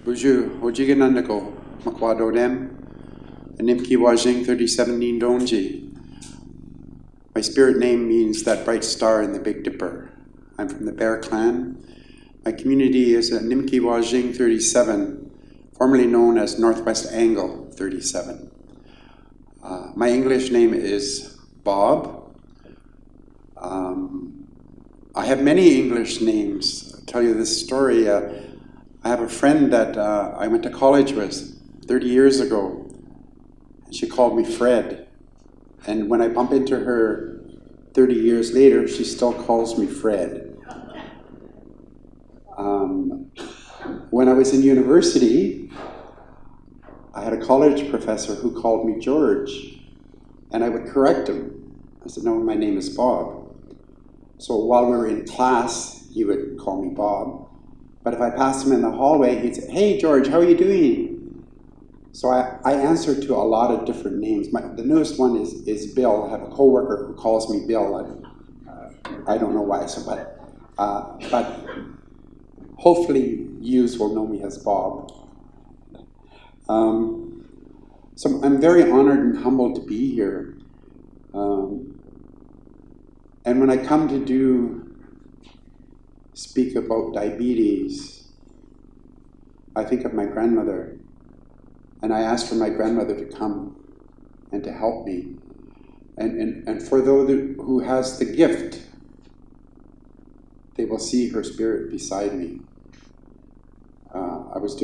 Uju, Ojiganandako, Makwadodem, Animki Wajing 37 Donji. My spirit name means that bright star in the Big Dipper. I'm from the Bear Clan. My community is at Nimki Wajing 37, formerly known as Northwest Angle 37. My English name is Bob. I have many English names. I'll tell you this story. I have a friend that I went to college with 30 years ago. And she called me Fred. And when I bump into her 30 years later, she still calls me Fred. When I was in university, I had a college professor who called me George, and I would correct him. I said, no, my name is Bob. So while we were in class, he would call me Bob. But if I passed him in the hallway, he'd say, hey, George, how are you doing? So I answer to a lot of different names. The newest one is Bill. I have a coworker who calls me Bill. I don't know why, but hopefully yous will know me as Bob. So I'm very honored and humbled to be here. And when I come to speak about diabetes, I think of my grandmother. And I ask for my grandmother to come and to help me. And for those who has the gift, they will see her spirit beside me. I was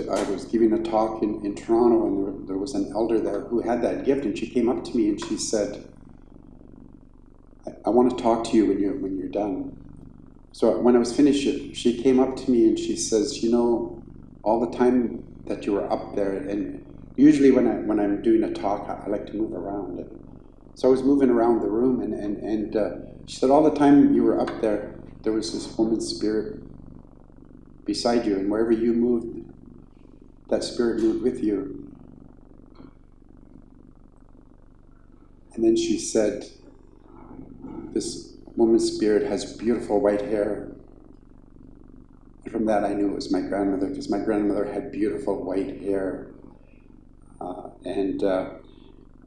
giving a talk in Toronto, and there was an elder there who had that gift, and she came up to me and she said, I want to talk to you when you're done. So when I was finished, she came up to me and she says, you know, all the time that you were up there, and usually when I'm doing a talk, I like to move around. So I was moving around the room, and she said, all the time you were up there, there was this woman's spirit beside you, and wherever you moved, that spirit moved with you. And then she said, this woman's spirit has beautiful white hair. And from that I knew it was my grandmother, because my grandmother had beautiful white hair.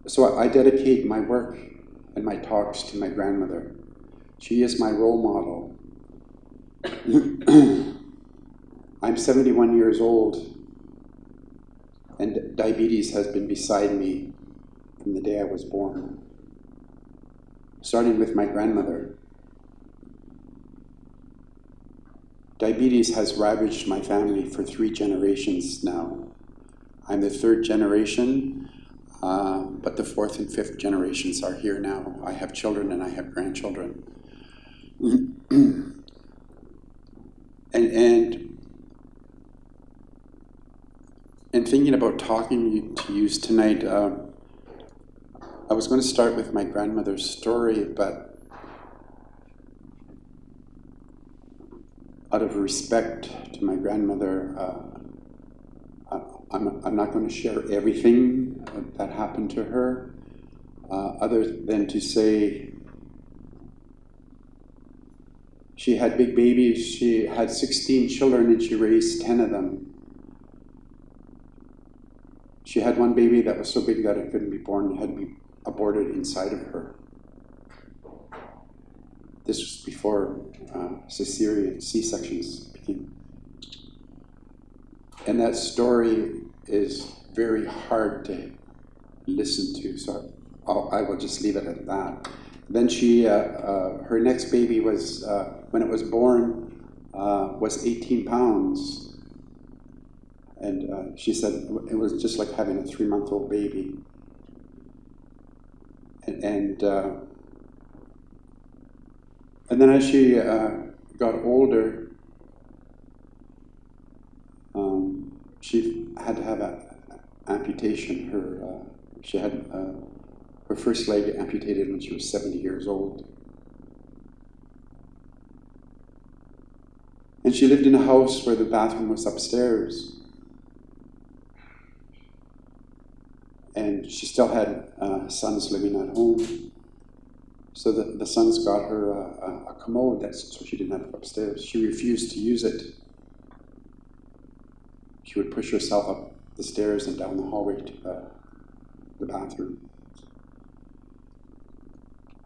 So I dedicate my work and my talks to my grandmother. She is my role model. I'm 71 years old, and diabetes has been beside me from the day I was born, starting with my grandmother. Diabetes has ravaged my family for 3 generations now. I'm the 3rd generation, but the 4th and 5th generations are here now. I have children and I have grandchildren. And thinking about talking to you tonight, I was going to start with my grandmother's story, but out of respect to my grandmother, I'm not going to share everything that happened to her, other than to say she had big babies. She had 16 children and she raised 10 of them. She had one baby that was so big that it couldn't be born, it had to be aborted inside of her. This was before cesarean C-sections became. And that story is very hard to listen to, so I will just leave it at that. Then she, her next baby was, when it was born, was 18 pounds. And she said it was just like having a 3-month-old baby. And then as she got older, she had to have an amputation. She had her first leg amputated when she was 70 years old. And she lived in a house where the bathroom was upstairs. And she still had sons living at home. So the sons got her a commode, so she didn't have to go upstairs. She refused to use it. she would push herself up the stairs and down the hallway to the bathroom.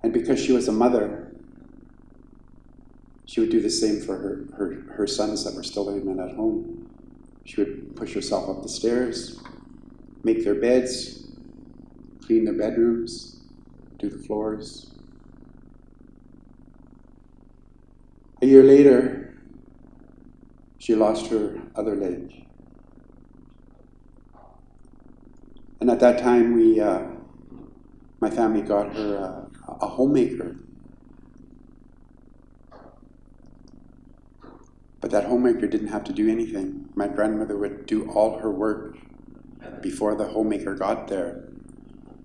And because she was a mother, she would do the same for her sons that were still living at home. She would push herself up the stairs, make their beds, clean their bedrooms, do the floors. A year later, she lost her other leg. And at that time, my family got her a homemaker. But that homemaker didn't have to do anything. My grandmother would do all her work before the homemaker got there.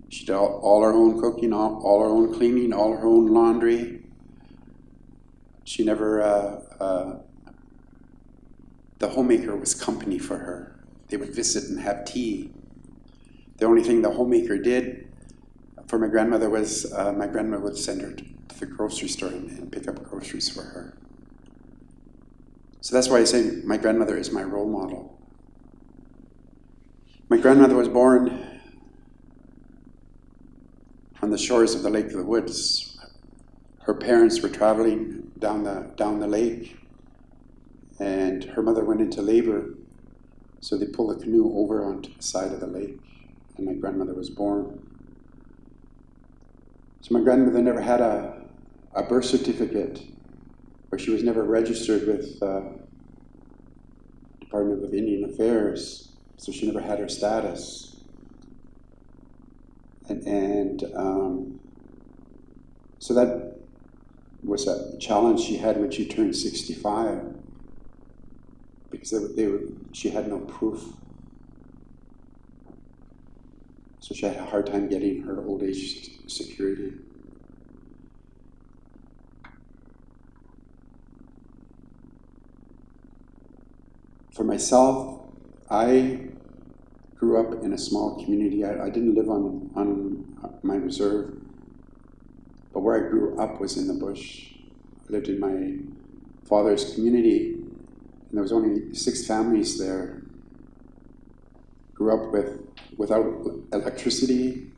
She did all her own cooking, all her own cleaning, all her own laundry. She never, the homemaker was company for her. They would visit and have tea. The only thing the homemaker did for my grandmother was my grandmother would send her to the grocery store and pick up groceries for her. So that's why I say my grandmother is my role model. My grandmother was born on the shores of the Lake of the Woods. Her parents were traveling down the lake, and her mother went into labor, so they pulled the canoe over onto the side of the lake, and my grandmother was born. So my grandmother never had a birth certificate, or she was never registered with Department of Indian Affairs, so she never had her status. And so that was a challenge she had when she turned 65, because she had no proof. So she had a hard time getting her old age security. For myself, I grew up in a small community. I didn't live on my reserve, but where I grew up was in the bush. I lived in my father's community, and there was only 6 families there. Grew up without electricity,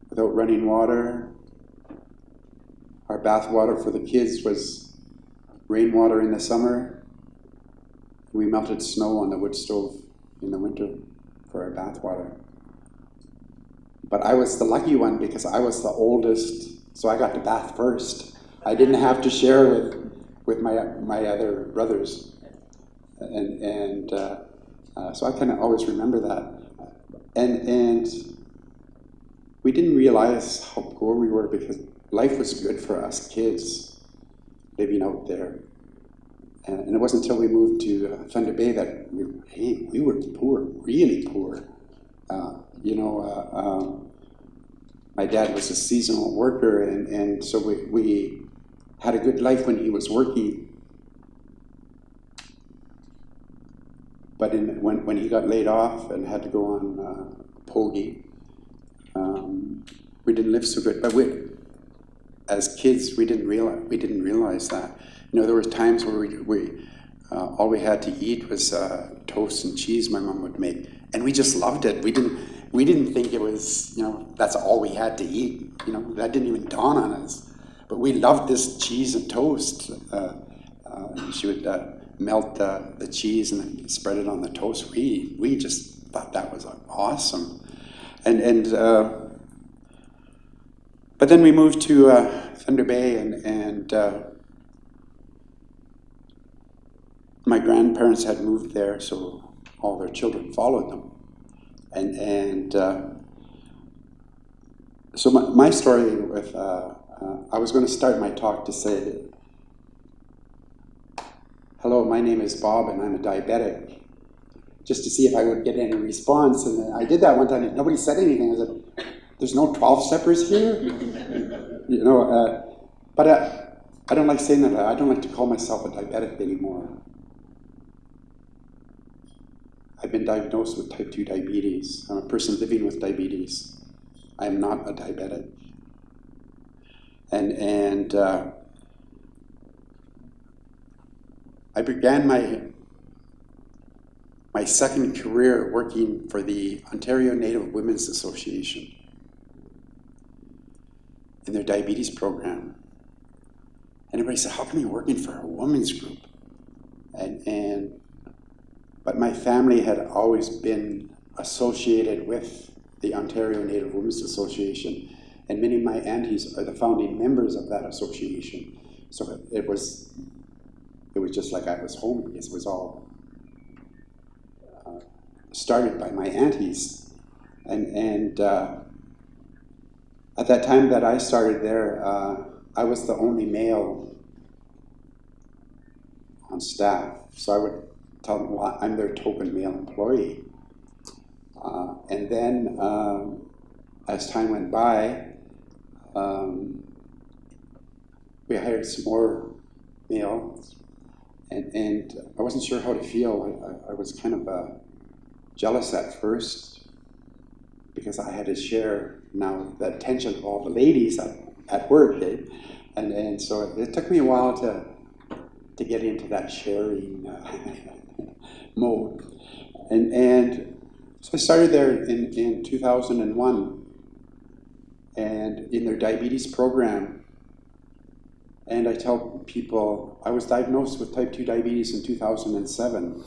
without running water. Our bath water for the kids was rainwater in the summer. We melted snow on the wood stove in the winter for our bath water. But I was the lucky one because I was the oldest, so I got to bath first. I didn't have to share with my other brothers. And so I kind of always remember that. And we didn't realize how poor we were because life was good for us kids living out there. And it wasn't until we moved to Thunder Bay that we were poor, really poor. My dad was a seasonal worker, and so we had a good life when he was working. But when he got laid off and had to go on Pogie, we didn't live so good. But as kids, we didn't realize that. There were times where we all we had to eat was toast and cheese my mom would make, and we just loved it. We didn't think it was that's all we had to eat. That didn't even dawn on us. But we loved this cheese and toast. She would melt the cheese and then spread it on the toast. We just thought that was awesome, but then we moved to Thunder Bay and my grandparents had moved there, so all their children followed them. And so my story with, I was going to start my talk to say, hello, my name is Bob and I'm a diabetic, just to see if I would get any response. And I did that one time and nobody said anything. I said, there's no 12 steppers here? But I don't like saying that. I don't like to call myself a diabetic anymore. I've been diagnosed with type 2 diabetes. I'm a person living with diabetes. I am not a diabetic. And I began my second career working for the Ontario Native Women's Association in their diabetes program. And everybody said, how come you're working for a women's group? But my family had always been associated with the Ontario Native Women's Association, and many of my aunties are the founding members of that association. So it was just like I was home, because it was all started by my aunties. And at that time that I started there, I was the only male on staff. So I would tell them, well, I'm their token male employee. And then as time went by, we hired some more males, and I wasn't sure how to feel. I was kind of jealous at first, because I had to share now the attention of all the ladies at work, eh? And so it took me a while to get into that sharing mode. And so I started there in 2001, and in their diabetes program. And I tell people, I was diagnosed with type 2 diabetes in 2007.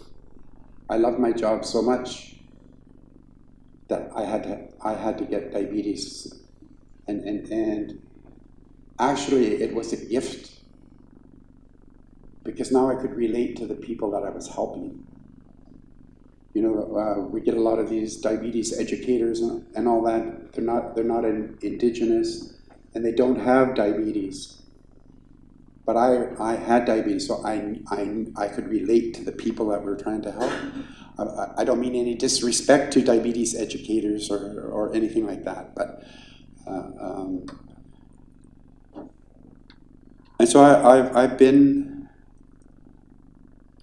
I loved my job so much that I had to get diabetes. And actually it was a gift, because now I could relate to the people that I was helping. You know, we get a lot of these diabetes educators and all that. They're not Indigenous, and they don't have diabetes. But I had diabetes, so I could relate to the people that we're trying to help. I don't mean any disrespect to diabetes educators or anything like that, but and so I've been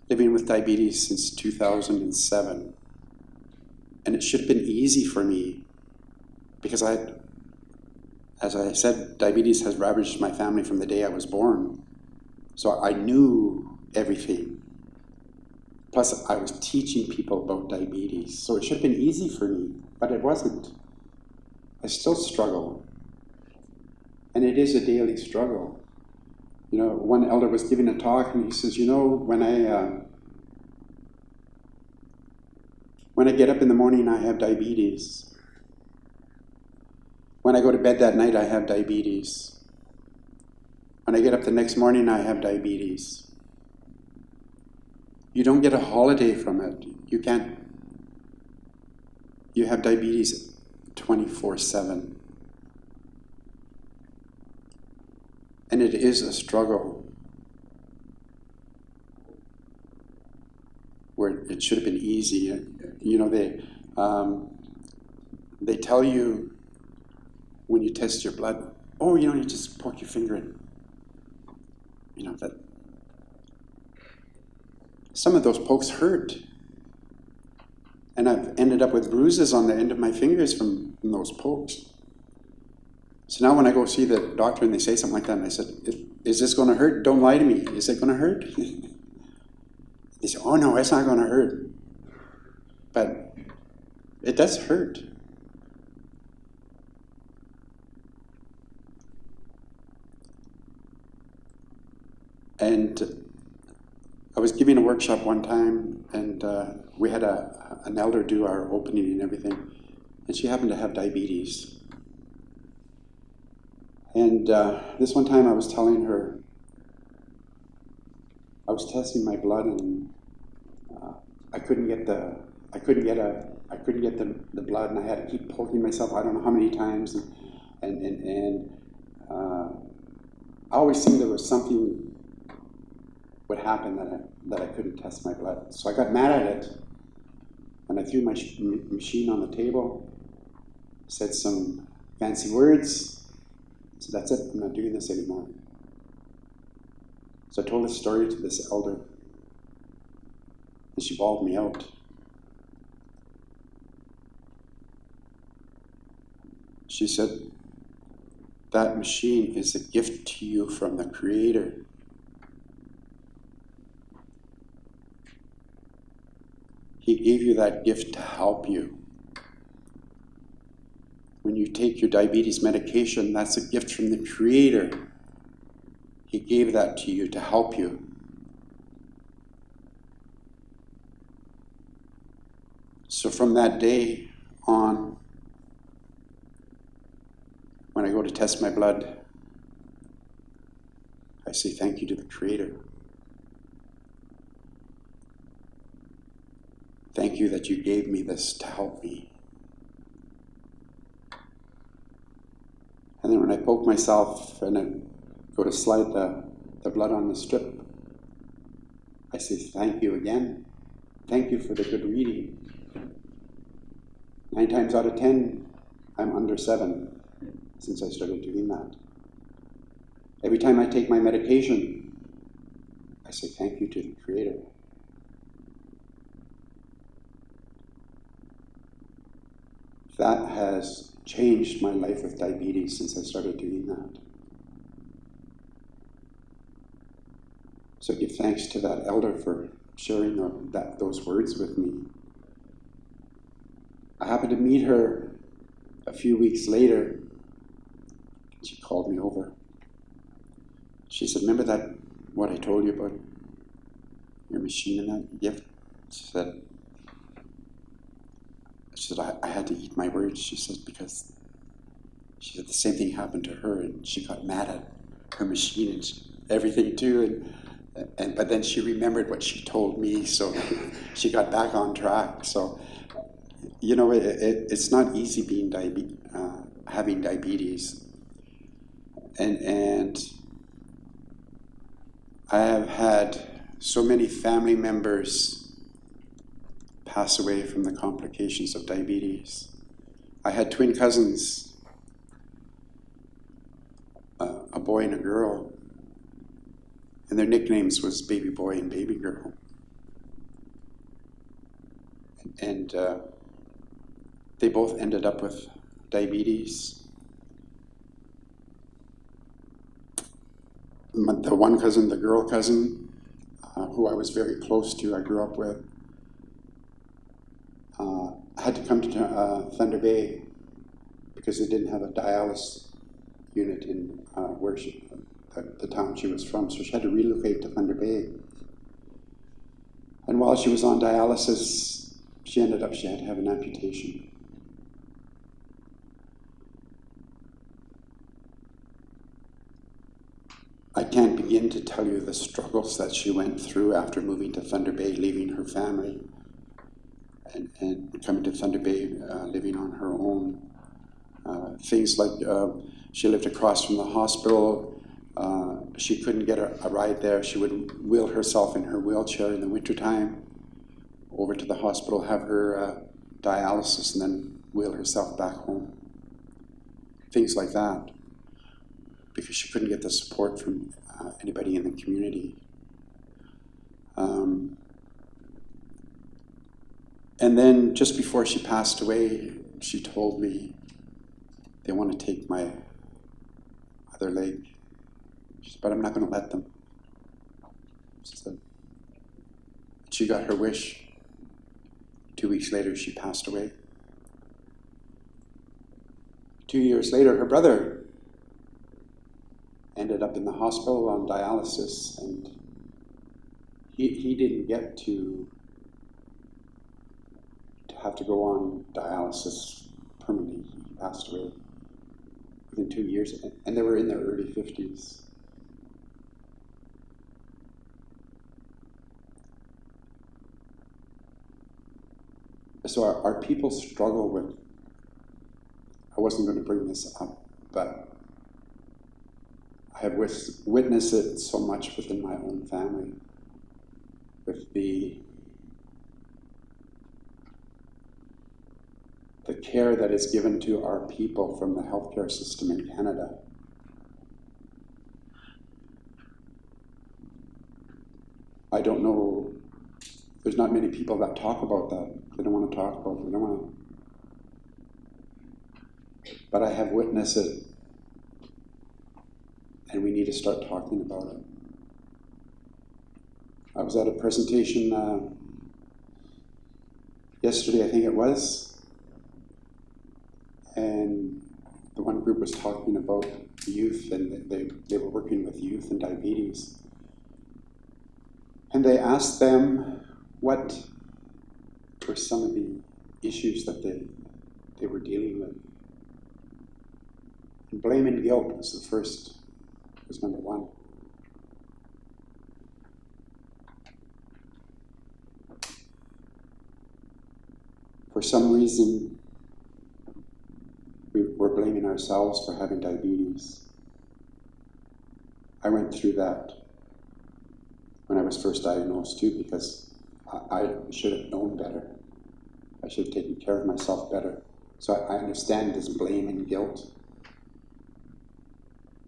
living with diabetes since 2007, and it should have been easy for me, because as I said, diabetes has ravaged my family from the day I was born. So I knew everything. Plus, I was teaching people about diabetes. So it should have been easy for me, but it wasn't. I still struggle. And it is a daily struggle. You know, one elder was giving a talk, and he says, you know, when I get up in the morning, I have diabetes. When I go to bed that night, I have diabetes. When I get up the next morning, I have diabetes. You don't get a holiday from it. You can't. You have diabetes 24/7. And it is a struggle where it should have been easy. You know, they tell you when you test your blood, oh, you know, you just poke your finger in. You know, that some of those pokes hurt. And I've ended up with bruises on the end of my fingers from those pokes. So now when I go see the doctor and they say something like that, and I said, is this going to hurt? Don't lie to me. Is it going to hurt? They say, oh no, it's not going to hurt. But it does hurt. And I was giving a workshop one time, and we had an elder do our opening and everything, and she happened to have diabetes. And this one time I was telling her, I was testing my blood, and I couldn't get the blood, and I had to keep poking myself I don't know how many times, and I always seemed there was something would happen that I couldn't test my blood. So I got mad at it, and I threw my machine on the table, said some fancy words, so that's it, I'm not doing this anymore. So I told this story to this elder, and she bawled me out. She said, that machine is a gift to you from the Creator. He gave you that gift to help you. When you take your diabetes medication, that's a gift from the Creator. He gave that to you to help you. So from that day on, when I go to test my blood, I say thank you to the Creator. Thank you that you gave me this to help me. And then when I poke myself and I go to slide the blood on the strip, I say thank you again. Thank you for the good reading. 9 times out of 10, I'm under 7 since I started doing that. Every time I take my medication, I say thank you to the Creator. That has changed my life with diabetes since I started doing that. So give thanks to that elder for sharing those words with me. I happened to meet her a few weeks later. She called me over. She said, remember that, what I told you about your machine and that gift? She said, I had to eat my words, she said, because she said the same thing happened to her, and she got mad at her machine and everything too, but then she remembered what she told me, so she got back on track. So, you know, it's not easy being having diabetes, and I have had so many family members pass away from the complications of diabetes. I had twin cousins, a boy and a girl, and their nicknames was Baby Boy and Baby Girl. And they both ended up with diabetes. The one cousin, the girl cousin, who I was very close to, I grew up with, had to come to Thunder Bay because they didn't have a dialysis unit in where the town she was from, so she had to relocate to Thunder Bay. And while she was on dialysis, she had to have an amputation. I can't begin to tell you the struggles that she went through after moving to Thunder Bay, leaving her family, and coming to Thunder Bay, living on her own. Things like she lived across from the hospital. She couldn't get a ride there. She would wheel herself in her wheelchair in the wintertime over to the hospital, have her dialysis, and then wheel herself back home. Things like that, because she couldn't get the support from anybody in the community. And then just before she passed away, she told me, they want to take my other leg. She said, but I'm not going to let them. She said, she got her wish. 2 weeks later, she passed away. 2 years later, her brother ended up in the hospital on dialysis, and he didn't get to have to go on dialysis permanently. He passed away within 2 years, and they were in their early 50s. So our people struggle with, I wasn't going to bring this up, but I have witnessed it so much within my own family, with the care that is given to our people from the healthcare system in Canada. I don't know, there's not many people that talk about that. They don't want to talk about it. They don't want to. But I have witnessed it, and we need to start talking about it. I was at a presentation yesterday, I think it was, and the one group was talking about youth, and they were working with youth and diabetes. And they asked them what were some of the issues that they were dealing with. And blame and guilt was number one. For some reason, we're blaming ourselves for having diabetes. I went through that when I was first diagnosed too, because I should have known better. I should have taken care of myself better. So I understand this blame and guilt.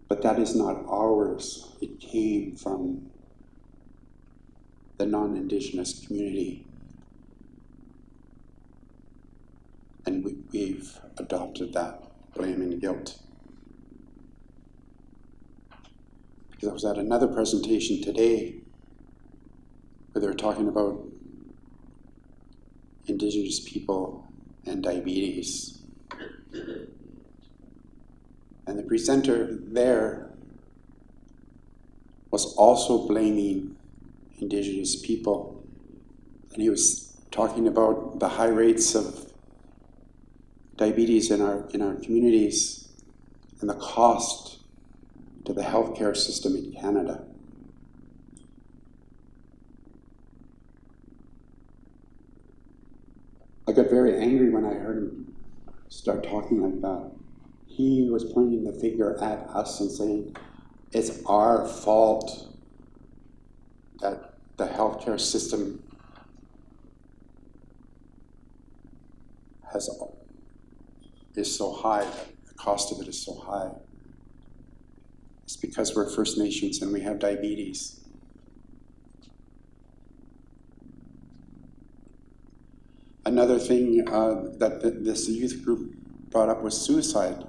But that is not ours. It came from the non-Indigenous community. And we've adopted that blame and guilt. Because I was at another presentation today where they were talking about Indigenous people and diabetes. And the presenter there was also blaming Indigenous people. And he was talking about the high rates of diabetes in our communities and the cost to the healthcare system in Canada. I got very angry when I heard him start talking like that. He was pointing the finger at us and saying, it's our fault that the healthcare system is so high, the cost of it is so high. It's because we're First Nations and we have diabetes. Another thing that this youth group brought up was suicide.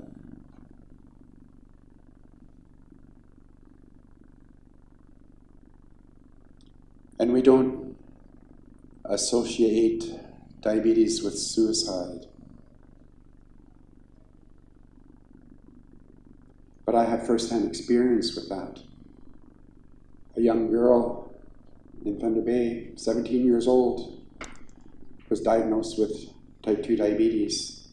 And we don't associate diabetes with suicide. But I have first-hand experience with that. A young girl in Thunder Bay, 17 years old, was diagnosed with type 2 diabetes.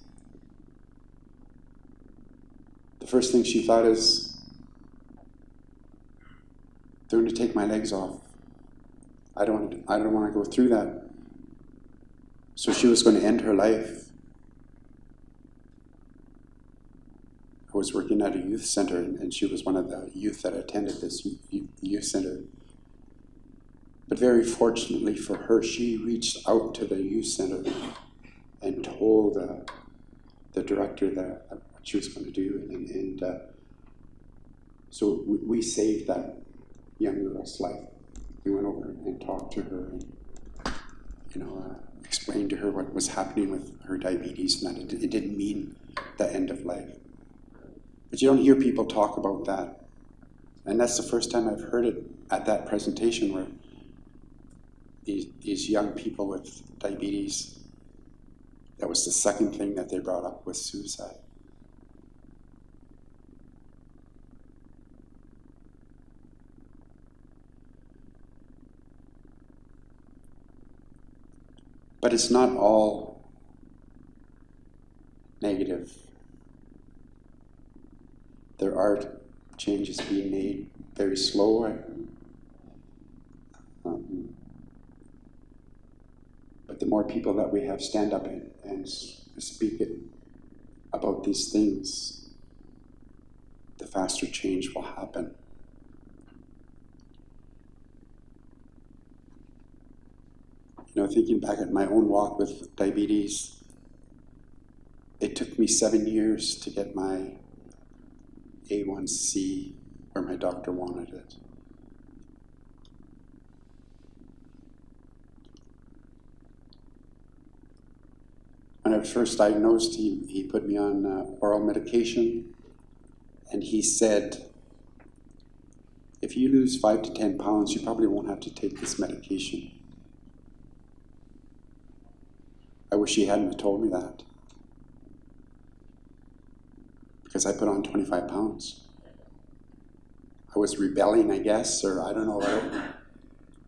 The first thing she thought is, they're going to take my legs off. I don't want to go through that. So she was going to end her life. I was working at a youth center, and she was one of the youth that attended this youth center. But very fortunately for her, she reached out to the youth center and told the director that what she was going to do. And so we saved that young girl's life. We went over and talked to her and, explained to her what was happening with her diabetes, and that it didn't mean the end of life. But you don't hear people talk about that. And that's the first time I've heard it at that presentation, where these young people with diabetes, that was the second thing that they brought up, was suicide. But it's not all negative. There are changes being made, very slow. But the more people that we have stand up and speak about these things, the faster change will happen. Thinking back at my own walk with diabetes, it took me 7 years to get my A1C where my doctor wanted it. When I was first diagnosed, he put me on oral medication, and he said, if you lose 5 to 10 pounds, you probably won't have to take this medication. wish she hadn't told me that. Because I put on 25 pounds. I was rebelling, I guess, or I don't know what,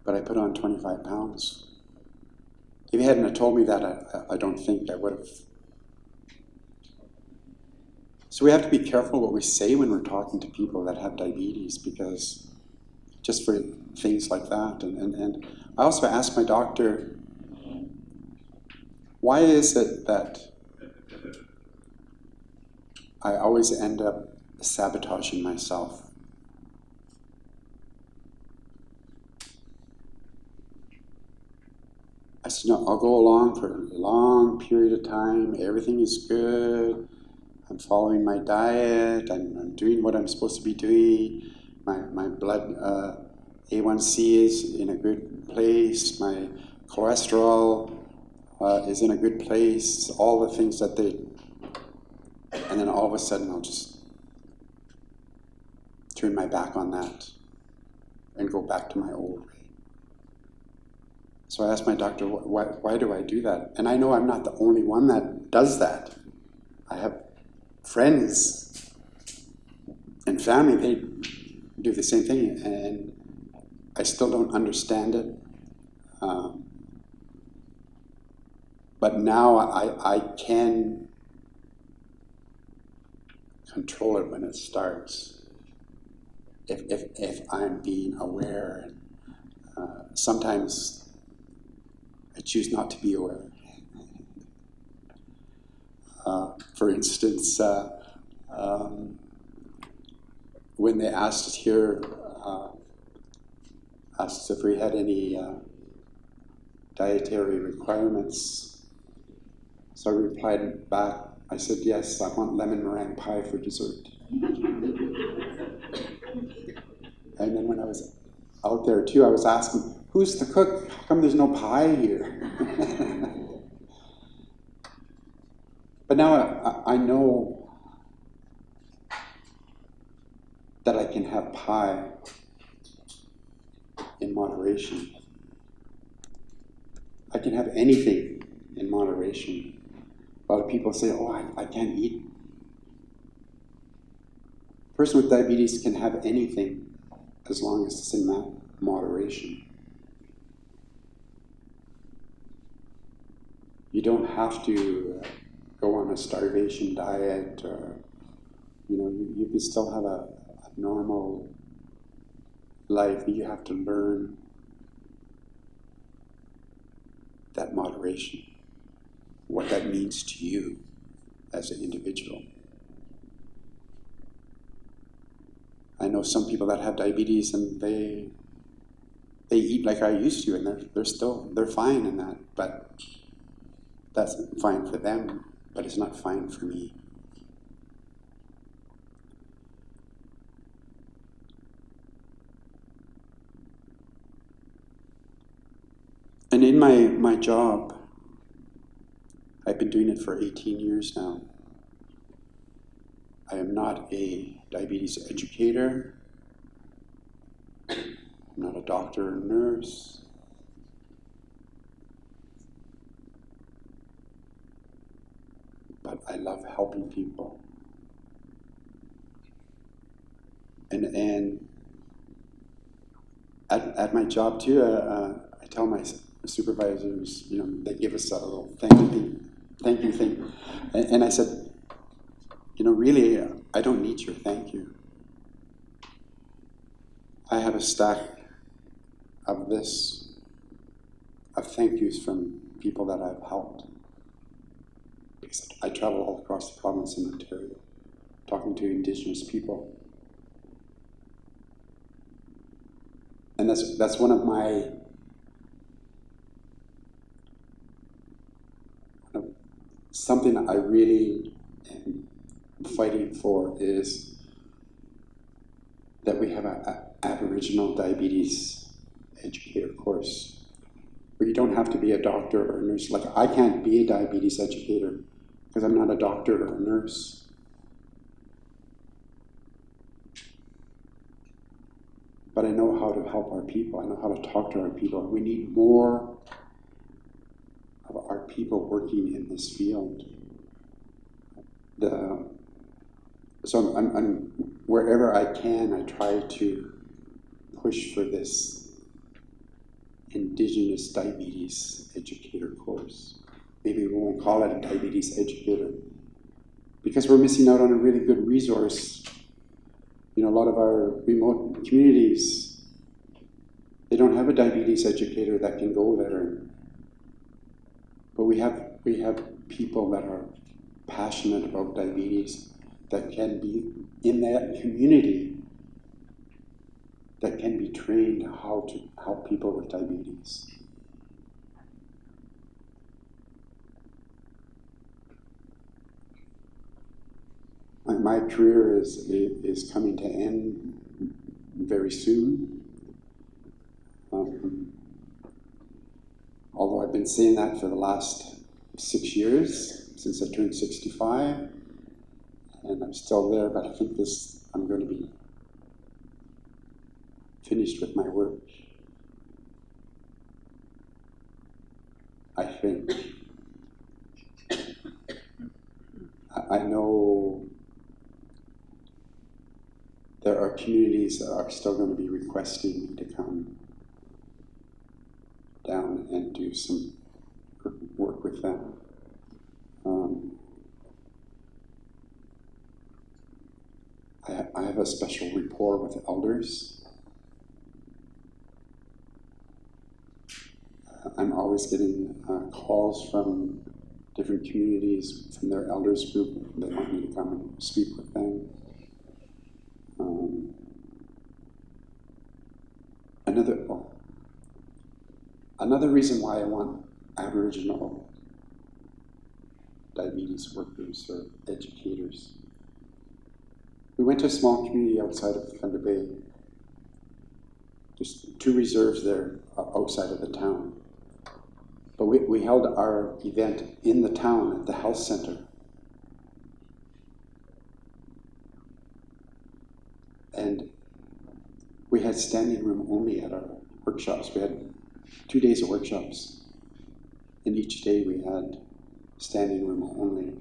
but I put on 25 pounds. If you hadn't told me that, I don't think I would have. So we have to be careful what we say when we're talking to people that have diabetes, because just for things like that. And I also asked my doctor, why is it that I always end up sabotaging myself? I said, no, I'll go along for a long period of time. Everything is good. I'm following my diet. I'm doing what I'm supposed to be doing. My blood A1C is in a good place. My cholesterol is in a good place. All the things that they... And then all of a sudden I'll just turn my back on that and go back to my old way. So I asked my doctor, why do I do that? And I know I'm not the only one that does that. I have friends and family, they do the same thing, and I still don't understand it. But now I can control it when it starts, if I'm being aware. Sometimes I choose not to be aware. For instance, when they asked us here, asked if we had any dietary requirements, so I replied back, I said, yes, I want lemon meringue pie for dessert. And then when I was out there too, I was asking, who's the cook? How come there's no pie here? But now I know that I can have pie in moderation. I can have anything in moderation. A lot of people say, oh, I can't eat. A person with diabetes can have anything as long as it's in that moderation. You don't have to go on a starvation diet, or you can still have a normal life. You have to learn that moderation, what that means to you as an individual. I know some people that have diabetes and they eat like I used to, and they're fine in that, but that's fine for them, but it's not fine for me. And in my job, I've been doing it for 18 years now. I am not a diabetes educator. I'm not a doctor or nurse. But I love helping people. And at my job too, I tell my supervisors, they give us a little thank you thing. And I said, really, I don't need your thank you. I have a stack of thank yous from people that I've helped. Because I travel all across the province in Ontario, talking to Indigenous people. And that's one of my something I really am fighting for is that we have an Aboriginal diabetes educator course where you don't have to be a doctor or a nurse. Like, I can't be a diabetes educator because I'm not a doctor or a nurse. But I know how to help our people. I know how to talk to our people. We need more of our people working in this field. So I'm wherever I can, I try to push for this Indigenous Diabetes Educator course. Maybe we won't call it a diabetes educator, because we're missing out on a really good resource. You know, a lot of our remote communities, they don't have a diabetes educator that can go there. But we have people that are passionate about diabetes that can be in that community, that can be trained how to help people with diabetes. My career is coming to end very soon. Although I've been saying that for the last 6 years, since I turned 65, and I'm still there, but I think I'm going to be finished with my work. I think. I know there are communities that are still going to be requesting me to come down and do some work with them. I have a special rapport with elders. I'm always getting calls from different communities, from their elders group. They want me to come and speak with them. Another reason why I want Aboriginal diabetes workers or educators. We went to a small community outside of Thunder Bay. There's 2 reserves there outside of the town. But we held our event in the town at the health center. And we had standing room only at our workshops. We had 2 days of workshops. And each day we had standing room only.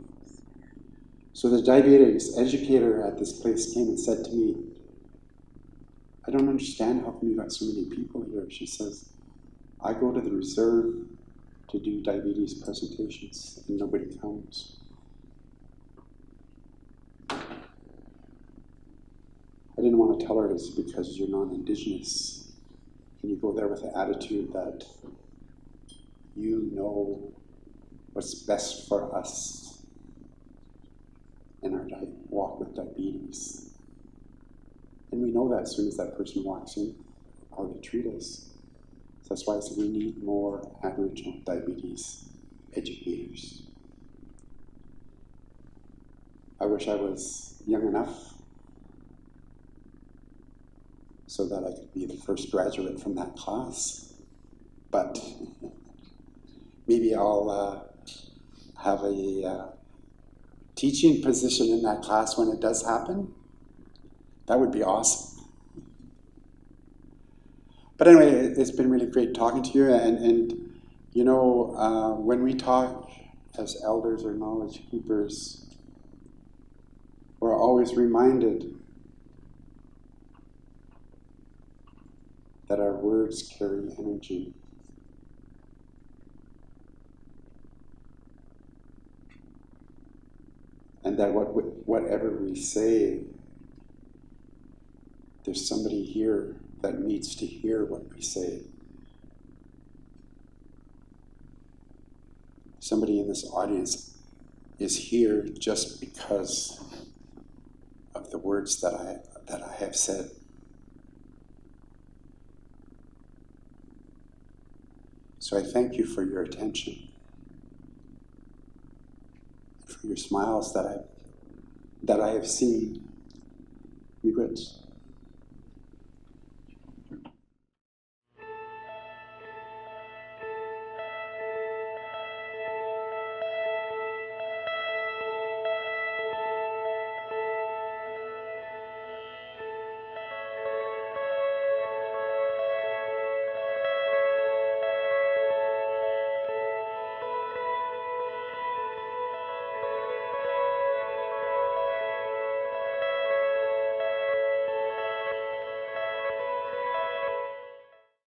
So the diabetes educator at this place came and said to me, "I don't understand how come you got so many people here." She says, "I go to the reserve to do diabetes presentations and nobody comes." I didn't want to tell her it's because you're non-Indigenous and you go there with the attitude that you know what's best for us in our walk with diabetes. And we know that as soon as that person walks in, how they treat us. So that's why I said we need more Aboriginal diabetes educators. I wish I was young enough so that I could be the first graduate from that class, but maybe I'll have a teaching position in that class when it does happen. That would be awesome. But anyway, it's been really great talking to you, and you know, when we talk as elders or knowledge keepers, we're always reminded that our words carry energy. And that whatever we say, there's somebody here that needs to hear what we say. Somebody in this audience is here just because of the words that I have said. So I thank you for your attention, for your smiles that I have seen. Regrets.